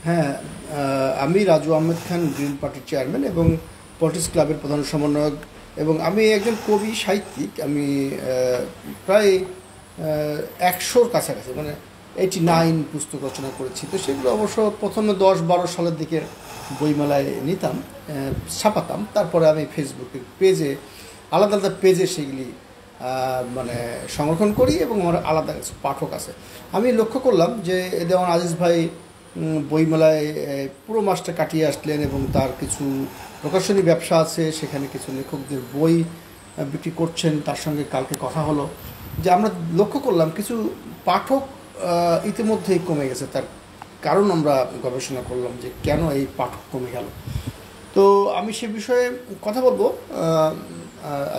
হ্যাঁ, আমি রাজু আহমেদ খান, গ্রিন পার্টির চেয়ারম্যান এবং পলিটিক্স ক্লাবের প্রধান সমন্বয়ক, এবং আমি একজন কবি সাহিত্যিক। আমি প্রায় 100-র কাছাকাছি, মানে 89 পুস্তক রচনা করেছি। তো সেগুলো অবশ্য প্রথমে 10-12 সালের দিকে বইমেলায় নিতাম, ছাপাতাম। তারপরে আমি ফেসবুকের পেজে, আলাদা আলাদা পেজে সেগুলি মানে সংরক্ষণ করি এবং আমার আলাদা পাঠক আছে। আমি লক্ষ্য করলাম যে যেমন আজিজ ভাই বইমেলায় পুরো মাসটা কাটিয়ে আসলেন এবং তার কিছু প্রকাশনী ব্যবসা আছে, সেখানে কিছু লেখকদের বই বিক্রি করছেন। তার সঙ্গে কালকে কথা হলো যে আমরা লক্ষ্য করলাম কিছু পাঠক ইতিমধ্যেই কমে গেছে। তার কারণ আমরা গবেষণা করলাম যে কেন এই পাঠক কমে গেল। তো আমি সে বিষয়ে কথা বলবো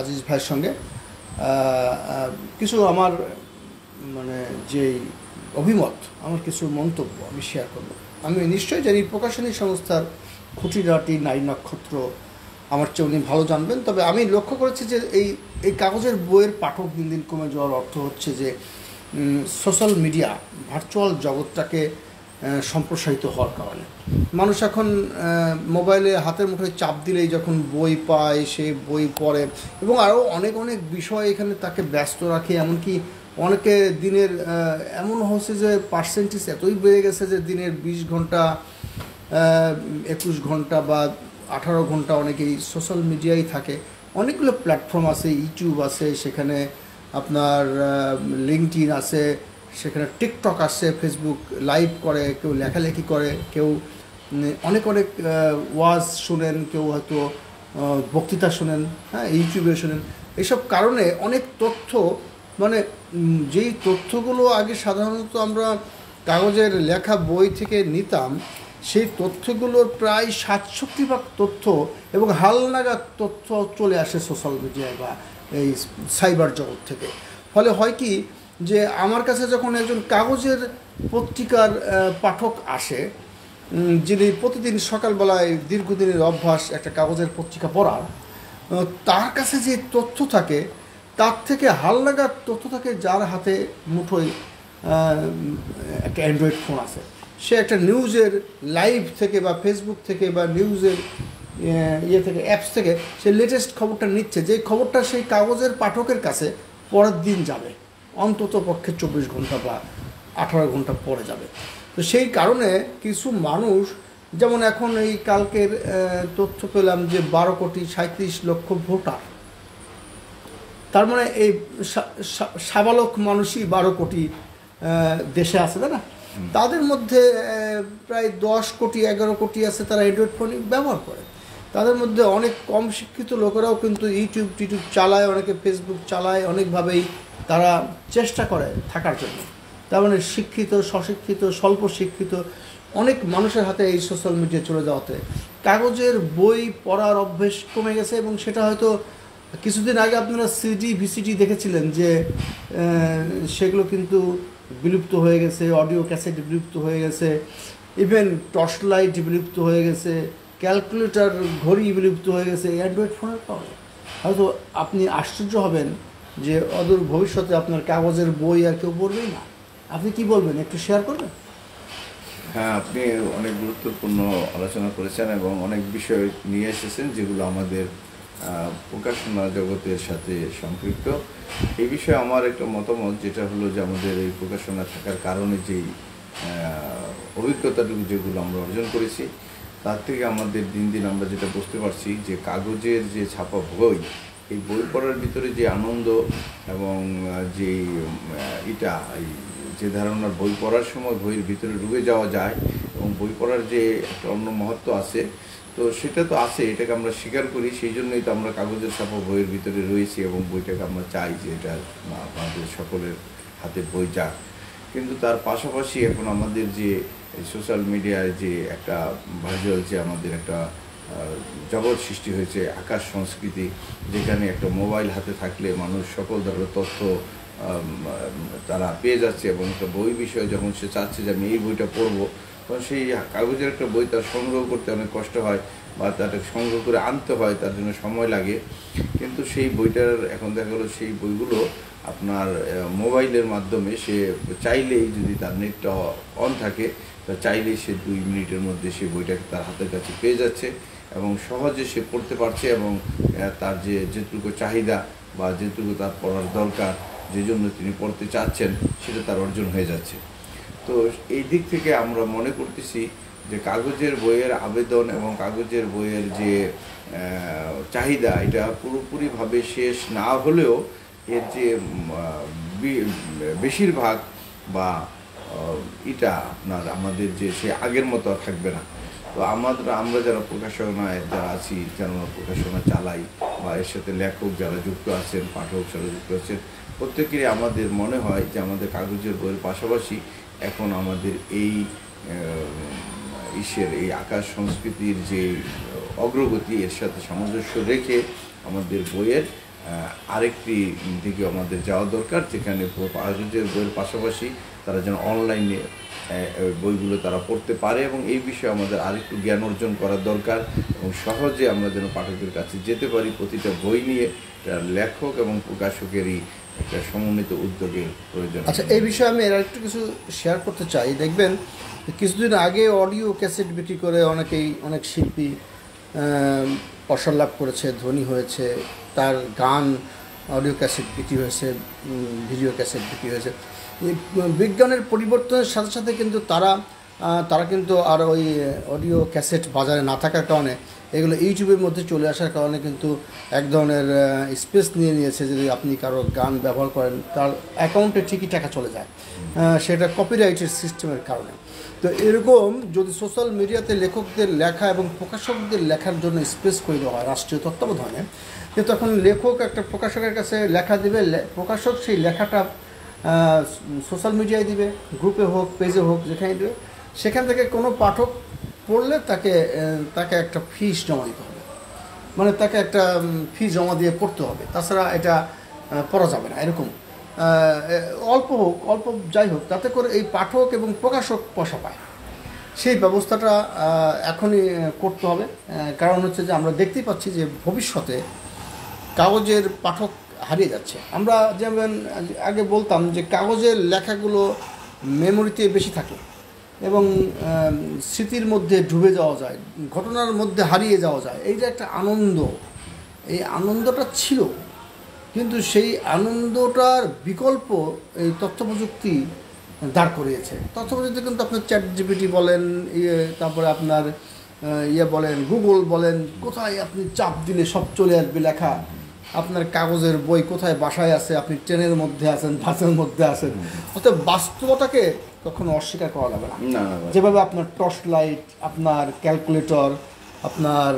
আজিজ ভাইয়ের সঙ্গে। কিছু আমার মানে যে অভিমত, আমার কিছু মন্তব্য আমি শেয়ার করব। আমি নিশ্চয়ই জানি প্রকাশনী সংস্থার খুঁটিনাটি নারী নক্ষত্র আমার চেয়ে উনি ভালো জানবেন। তবে আমি লক্ষ্য করেছি যে এই কাগজের বইয়ের পাঠক দিন দিন কমে যাওয়ার অর্থ হচ্ছে যে সোশ্যাল মিডিয়া, ভার্চুয়াল জগৎটাকে সম্প্রসারিত হওয়ার কারণে মানুষ এখন মোবাইলে হাতের মুঠোয় চাপ দিলেই যখন বই পায়, সে বই পড়ে এবং আরও অনেক অনেক বিষয় এখানে তাকে ব্যস্ত রাখে। এমনকি অনেকে দিনের এমন হচ্ছে যে পার্সেন্টেজ এতই বেড়ে গেছে যে দিনের 20 ঘন্টা, 21 ঘন্টা বা 18 ঘন্টা অনেকেই সোশ্যাল মিডিয়ায় থাকে। অনেকগুলো প্ল্যাটফর্ম আছে, ইউটিউব আছে, সেখানে আপনার লিঙ্কডইন আছে, সেখানে টিকটক আছে, ফেসবুক লাইভ করে, কেউ লেখালেখি করে, কেউ অনেক অনেক ওয়াজ শুনেন, কেউ হয়তো বক্তৃতা শুনেন, হ্যাঁ, ইউটিউবে শুনেন। এইসব কারণে অনেক তথ্য, মানে যেই তথ্যগুলো আগে সাধারণত আমরা কাগজের লেখা বই থেকে নিতাম, সেই তথ্যগুলোর প্রায় 67% তথ্য এবং হালনাগাদ তথ্য চলে আসে সোশ্যাল মিডিয়ায় বা এই সাইবার জগৎ থেকে। ফলে হয় কি যে আমার কাছে যখন একজন কাগজের পত্রিকার পাঠক আসে, যিনি প্রতিদিন সকালবেলায় দীর্ঘদিনের অভ্যাস একটা কাগজের পত্রিকা পড়ার, তার কাছে যে তথ্য থাকে তার থেকে হালনাগাদ তথ্য থাকে যার হাতে মুঠোয় একটা অ্যান্ড্রয়েড ফোন আছে। সে একটা নিউজের লাইভ থেকে বা ফেসবুক থেকে বা নিউজের ইয়ে থেকে, অ্যাপস থেকে সে লেটেস্ট খবরটা নিচ্ছে, যে খবরটা সেই কাগজের পাঠকের কাছে পরের দিন যাবে, অন্তত পক্ষে 24 ঘন্টা বা 18 ঘন্টা পরে যাবে। তো সেই কারণে কিছু মানুষ, যেমন এখন এই কালকের তথ্য পেলাম যে 12,37,00,000 ভোটার, তার মানে এই সাবালক মানুষই 12 কোটি দেশে আছে, তাই না? তাদের মধ্যে প্রায় 10 কোটি 11 কোটি আছে তারা অ্যান্ড্রয়েড ফোন ব্যবহার করে। তাদের মধ্যে অনেক কম শিক্ষিত লোকেরাও কিন্তু ইউটিউব চালায়, অনেকে ফেসবুক চালায়, অনেকভাবেই তারা চেষ্টা করে থাকার জন্য। তার মানে শিক্ষিত, স্বশিক্ষিত, স্বল্প শিক্ষিত অনেক মানুষের হাতে এই সোশ্যাল মিডিয়া চলে যাওয়াতে কাগজের বই পড়ার অভ্যেস কমে গেছে। এবং সেটা হয়তো কিছুদিন আগে আপনারা সিডি ভিসিডি দেখেছিলেন যে সেগুলো কিন্তু বিলুপ্ত হয়ে গেছে, অডিও ক্যাসেট বিলুপ্ত হয়ে গেছে, ইভেন টর্চ লাইট বিলুপ্ত হয়ে গেছে, ক্যালকুলেটর, ঘড়ি বিলুপ্ত হয়ে গেছে অ্যান্ড্রয়েড ফোনের কারণে। হয়তো আপনি আশ্চর্য হবেন যে অদূর ভবিষ্যতে আপনার কাগজের বই আর কেউ পড়বেই না। আপনি কি বলবেন, একটু শেয়ার করবেন? হ্যাঁ, আপনি অনেক গুরুত্বপূর্ণ আলোচনা করেছেন এবং অনেক বিষয় নিয়ে এসেছেন যেগুলো আমাদের প্রকাশনা জগতের সাথে সম্পৃক্ত। এই বিষয়ে আমার একটা মতামত যেটা হলো যে আমাদের এই প্রকাশনা থাকার কারণে যেই অভিজ্ঞতাটুকু যেগুলো আমরা অর্জন করেছি, তার থেকে আমাদের দিন দিন আমরা যেটা বুঝতে পারছি যে কাগজের যে ছাপা বই, এই বই পড়ার ভিতরে যে আনন্দ এবং যে যে ধারণার বই পড়ার সময় বইয়ের ভিতরে ডুবে যাওয়া যায় এবং বই পড়ার যে একটা অন্য মহত্ব আছে, তো সেটা তো আছে, এটাকে আমরা স্বীকার করি। সেই জন্যই তো আমরা কাগজের ছাপা বইয়ের ভিতরে রয়েছি এবং বইটাকে আমরা চাই যে এটা আমাদের সকলের হাতে বই যাক। কিন্তু তার পাশাপাশি এখন আমাদের যে সোশ্যাল মিডিয়ায় যে একটা ভার্চুয়াল যে আমাদের একটা জগৎ সৃষ্টি হয়েছে, আকাশ সংস্কৃতি, যেখানে একটা মোবাইল হাতে থাকলে মানুষ সকল ধরনের তথ্য তারা পেয়ে যাচ্ছে এবং একটা বই বিষয়ে যখন সে চাচ্ছে যে আমি এই বইটা পড়বো, তখন সেই কাগজের একটা বই তার সংগ্রহ করতে অনেক কষ্ট হয় বা তাকে সংগ্রহ করে আনতে হয়, তার জন্য সময় লাগে। কিন্তু সেই বইটার এখন দেখা গেলো সেই বইগুলো আপনার মোবাইলের মাধ্যমে সে চাইলেই যদি তার নেটটা অন থাকে তা চাইলেই সে 2 মিনিটের মধ্যে সে বইটাকে তার হাতের কাছে পেয়ে যাচ্ছে এবং সহজে সে পড়তে পারছে এবং তার যেটুকু চাহিদা বা যেটুকু তার পড়ার দরকার, যে জন্য তিনি পড়তে চাচ্ছেন, সেটা তার অর্জন হয়ে যাচ্ছে। তো এই দিক থেকে আমরা মনে করতেছি যে কাগজের বইয়ের আবেদন এবং কাগজের বইয়ের যে চাহিদা, এটা পুরোপুরিভাবে শেষ না হলেও এর যে বেশিরভাগ বা এটা আপনার আমাদের যে সে আগের মতো আর থাকবে না। তো আমরা যারা প্রকাশনায় যারা আছি, যারা প্রকাশনা চালাই বা এর সাথে লেখক যারা যুক্ত আছেন, পাঠক যারা যুক্ত আছেন, প্রত্যেকেরই আমাদের মনে হয় যে আমাদের কাগজের বইয়ের পাশাপাশি এখন আমাদের এই এই আকাশ সংস্কৃতির যে অগ্রগতি, এর সাথে সামঞ্জস্য রেখে আমাদের বইয়ের আরেকটি দিকে আমাদের যাওয়া দরকার, যেখানে কাগজের বইয়ের পাশাপাশি তারা যেন অনলাইনে বইগুলো তারা পড়তে পারে এবং এই বিষয়ে আমাদের আরেকটু জ্ঞান অর্জন করার দরকার এবং সহজে আমরা যেন পাঠকের কাছে যেতে পারি। প্রতিটা বই নিয়ে লেখক এবং প্রকাশকেরই একটা সমন্বিত উদ্যোগের প্রয়োজন। আচ্ছা, এই বিষয়ে আমি একটু কিছু শেয়ার করতে চাই। দেখবেন কিছুদিন আগে অডিও ক্যাসেট বিক্রি করে অনেক শিল্পী অবসর লাভ করেছে, ধনী হয়েছে, তার গান অডিও ক্যাসেট বিক্রি হয়েছে, ভিডিও ক্যাসেট বিক্রি হয়েছে। বিজ্ঞানের পরিবর্তনের সাথে সাথে কিন্তু তারা কিন্তু আর ওই অডিও ক্যাসেট বাজারে না থাকার কারণে এগুলো ইউটিউবের মধ্যে চলে আসার কারণে কিন্তু এক ধরনের স্পেস নিয়ে নিয়েছে। যদি আপনি কারো গান ব্যবহার করেন, তার অ্যাকাউন্টে ঠিকই টাকা চলে যায়, সেটা কপিরাইটের সিস্টেমের কারণে। তো এরকম যদি সোশ্যাল মিডিয়াতে লেখকদের লেখা এবং প্রকাশকদের লেখার জন্য স্পেস করে দেওয়া হয় রাষ্ট্রীয় তত্ত্বাবধানে, যে তখন লেখক একটা প্রকাশকের কাছে লেখা দেবে, প্রকাশক সেই লেখাটা সোশ্যাল মিডিয়ায় দিবে, গ্রুপে হোক, পেজে হোক, যেখানে দেবে, সেখান থেকে কোনো পাঠক পড়লে তাকে একটা ফিস জমা দিতে হবে, মানে তাকে একটা ফি জমা দিয়ে পড়তে হবে, তাছাড়া এটা পড়া যাবে না। এরকম অল্প যাই হোক, তাতে করে এই পাঠক এবং প্রকাশক পয়সা পায়। সেই ব্যবস্থাটা এখনই করতে হবে। কারণ হচ্ছে যে আমরা দেখতেই পাচ্ছি যে ভবিষ্যতে কাগজের পাঠক হারিয়ে যাচ্ছে। আমরা যেমন আগে বলতাম যে কাগজের লেখাগুলো মেমোরিতে বেশি থাকে এবং স্মৃতির মধ্যে ডুবে যাওয়া যায়, ঘটনার মধ্যে হারিয়ে যাওয়া যায়। এই যে একটা আনন্দ, এই আনন্দটা ছিল, কিন্তু সেই আনন্দটার বিকল্প এই তথ্য প্রযুক্তি দাঁড় করিয়েছে। তথ্য প্রযুক্তি কিন্তু আপনার ChatGPT বলেন, তারপরে আপনার বলেন, গুগল বলেন, কোথায় আপনি চাপ দিলে সব চলে আসবে লেখা। আপনার কাগজের বই কোথায় বাসায় আছে, আপনি ট্রেনের মধ্যে আছেন, বাসের মধ্যে আছেন, অর্থাৎ বাস্তবতাকে কখনো অস্বীকার করা যাবে না। যেভাবে আপনার টর্চ লাইট, আপনার ক্যালকুলেটর, আপনার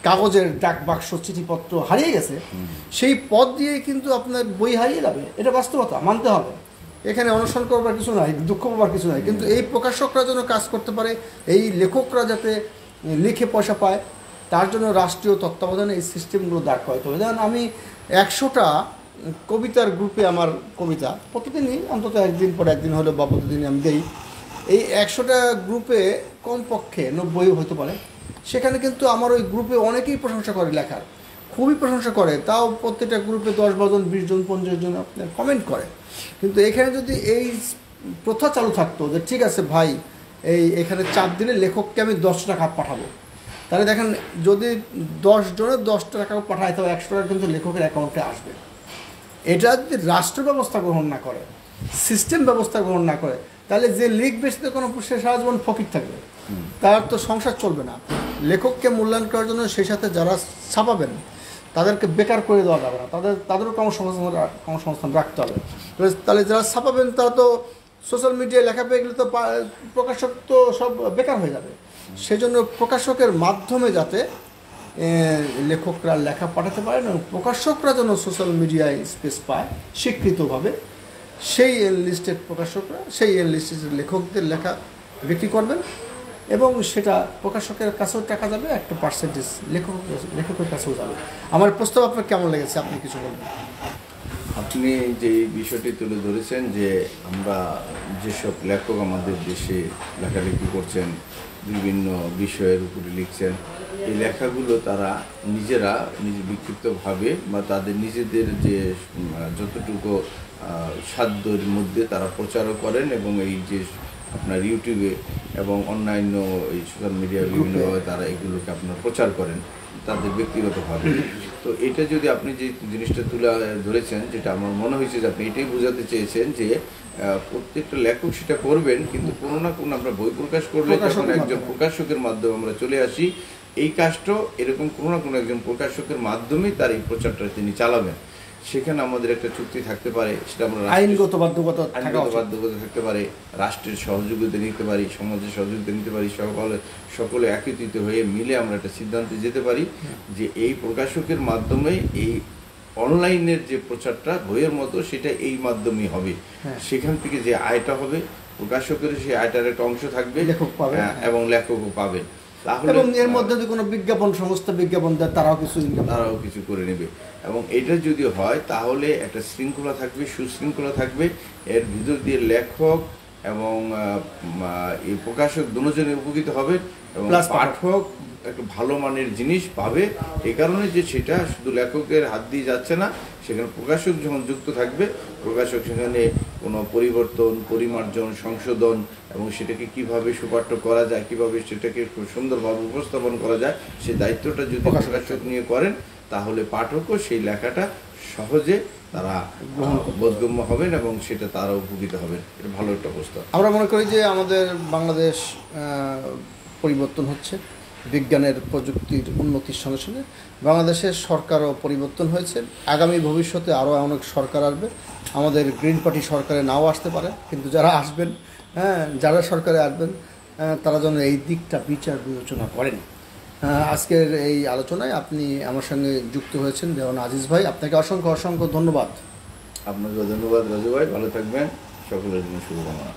কাগজের ডাক বাক্স, চিঠিপত্র হারিয়ে গেছে, সেই পথ দিয়ে কিন্তু আপনার বই হারিয়ে যাবে। এটা বাস্তবতা, মানতে হবে। এখানে অনুসরণ করবার কিছু নাই, দুঃখ পাবার কিছু নাই। কিন্তু এই প্রকাশকরা যেন কাজ করতে পারে, এই লেখকরা যাতে লিখে পয়সা পায়, তার জন্য রাষ্ট্রীয় তত্ত্বাবধানে এই সিস্টেমগুলো দাঁড় করাতে হবে। যেমন আমি 100টা কবিতার গ্রুপে আমার কবিতা প্রতিদিনই অন্তত একদিন পর একদিন হলেও বা প্রতিদিনই আমি দিই। এই 100টা গ্রুপে কমপক্ষে 90 হতে পারে। সেখানে কিন্তু আমার ওই গ্রুপে অনেকেই প্রশংসা করে, লেখার খুবই প্রশংসা করে। তাও প্রত্যেকটা গ্রুপে 10 জন, 20 জন, 50 জন আপনার কমেন্ট করে। কিন্তু এখানে যদি এই প্রথা চালু থাকতো যে ঠিক আছে ভাই, এখানে চাপ দিলে লেখককে আমি 10 টাকা পাঠাবো, তাহলে দেখেন যদি 10 জনের 10 টাকা পাঠায়, তবে 100 টাকা কিন্তু লেখকের অ্যাকাউন্টে আসবে। এটা যদি রাষ্ট্র ব্যবস্থা গ্রহণ না করে, সিস্টেম ব্যবস্থা গ্রহণ না করে, তাহলে যে লিখবে সে কোনো সে সারা জীবন ফকির থাকবে, তার তো সংসার চলবে না। লেখককে মূল্যায়ন করার জন্য সেই সাথে যারা ছাপাবেন তাদেরকে বেকার করে দেওয়া যাবে না, তাদেরও কর্মসংস্থান রাখতে হবে। তাহলে যারা ছাপাবেন তারা তো সোশ্যাল মিডিয়ায় লেখা পেয়ে গেলে তো প্রকাশক তো সব বেকার হয়ে যাবে। সেজন্য প্রকাশকের মাধ্যমে যাতে লেখকরা লেখা পাঠাতে পারেন এবং প্রকাশকরা যেন সোশ্যাল মিডিয়ায় স্পেস পায় স্বীকৃতভাবে, সেই লিস্টেড প্রকাশকরা সেই লিস্টেড লেখকদের লেখা বিক্রি করবেন এবং সেটা প্রকাশকের কাছেও টাকা যাবে, একটা পার্সেন্টেজ লেখকের কাছেও যাবে। আমার প্রস্তাব আপনার কেমন লেগেছে, আপনি কিছু বলবেন? আপনি যে বিষয়টি তুলে ধরেছেন যে আমরা যেসব লেখক আমাদের দেশে লেখালেখি করছেন, বিভিন্ন বিষয়ের উপরে লিখছেন, এই লেখাগুলো তারা নিজেরা বিক্ষিপ্তভাবে বা তাদের নিজেদের যে যতটুকু সাধ্যের মধ্যে তারা প্রচারও করেন এবং এই যে আপনার ইউটিউবে এবং অন্যান্য এই সোশ্যাল মিডিয়া বিভিন্নভাবে তারা এগুলোকে আপনার প্রচার করেন তাদের ব্যক্তিগতভাবে। তো এটা যদি আপনি যে জিনিসটা তুলে ধরেছেন, যেটা আমার মনে হয়েছে যে আপনি এটাই বোঝাতে চেয়েছেন যে প্রত্যেকটা লেখক সেটা করবেন, কিন্তু কোনো না কোনো আমরা বই প্রকাশ করলে যখন একজন প্রকাশকের মাধ্যমে আমরা চলে আসি, এই কাজটা এরকম কোনো না কোনো একজন প্রকাশকের মাধ্যমেই তার এই প্রচারটা তিনি চালাবেন। সেখানে আমাদের একটা চুক্তি থাকতে পারে, সেটা আমরা আইনগত বাধ্যবাধকতা থাকতে পারে, রাষ্ট্রের সহযোগিতা নিতে পারি, সমাজের সহযোগিতা নিতে পারি, সকলে একত্রিত হয়ে মিলে আমরা একটা সিদ্ধান্তে যেতে পারি যে এই প্রকাশকের মাধ্যমে এই অনলাইনের যে প্রচারটা বইয়ের মতো সেটা এই মাধ্যমেই হবে। সেখান থেকে যে আয়টা হবে প্রকাশকের, সেই আয়টার একটা অংশ থাকবে এবং লেখকও পাবে। এবং এর মধ্যে যদি কোনো বিজ্ঞাপন সংস্থা বিজ্ঞাপন দেয় তারাও কিছু করে নেবে। এবং এটা যদি হয় তাহলে একটা শৃঙ্খলা থাকবে, সুশৃঙ্খলা থাকবে, এর ভিতর দিয়ে লেখক এবং এই প্রকাশক দুজনে উপকৃত হবে এবং পাঠক একটা ভালো মানের জিনিস পাবে। এই কারণে যে সেটা শুধু লেখকের হাত দিয়ে যাচ্ছে না, সেখানে প্রকাশক যখন যুক্ত থাকবে, প্রকাশক সেখানে কোনো পরিবর্তন, পরিমার্জন, সংশোধন এবং সেটাকে কিভাবে সুপাঠ্য করা যায়, কিভাবে সেটাকে খুব সুন্দরভাবে উপস্থাপন করা যায়, সেই দায়িত্বটা যদি প্রকাশক নিয়ে করেন তাহলে পাঠকও সেই লেখাটা সহজে তারা বোধগম্য হবেন এবং সেটা তারা উপকৃত হবেন। এটা ভালো একটা প্রস্তাব। আমরা মনে করি যে আমাদের বাংলাদেশ পরিবর্তন হচ্ছে বিজ্ঞানের প্রযুক্তির উন্নতির সঙ্গে সঙ্গে। বাংলাদেশের সরকারও পরিবর্তন হয়েছে, আগামী ভবিষ্যতে আরও অনেক সরকার আসবে। আমাদের গ্রিন পার্টি সরকারে নাও আসতে পারে, কিন্তু যারা আসবেন, যারা সরকারে আসবেন তারা যেন এই দিকটা বিচার বিবেচনা করেন। আজকের এই আলোচনায় আপনি আমার সঙ্গে যুক্ত হয়েছেন যেমন আজিজ ভাই, আপনাকে অসংখ্য অসংখ্য ধন্যবাদ। আপনাকেও ধন্যবাদ রাজু ভাই, ভালো থাকবেন, সকলের জন্য শুভকামনা।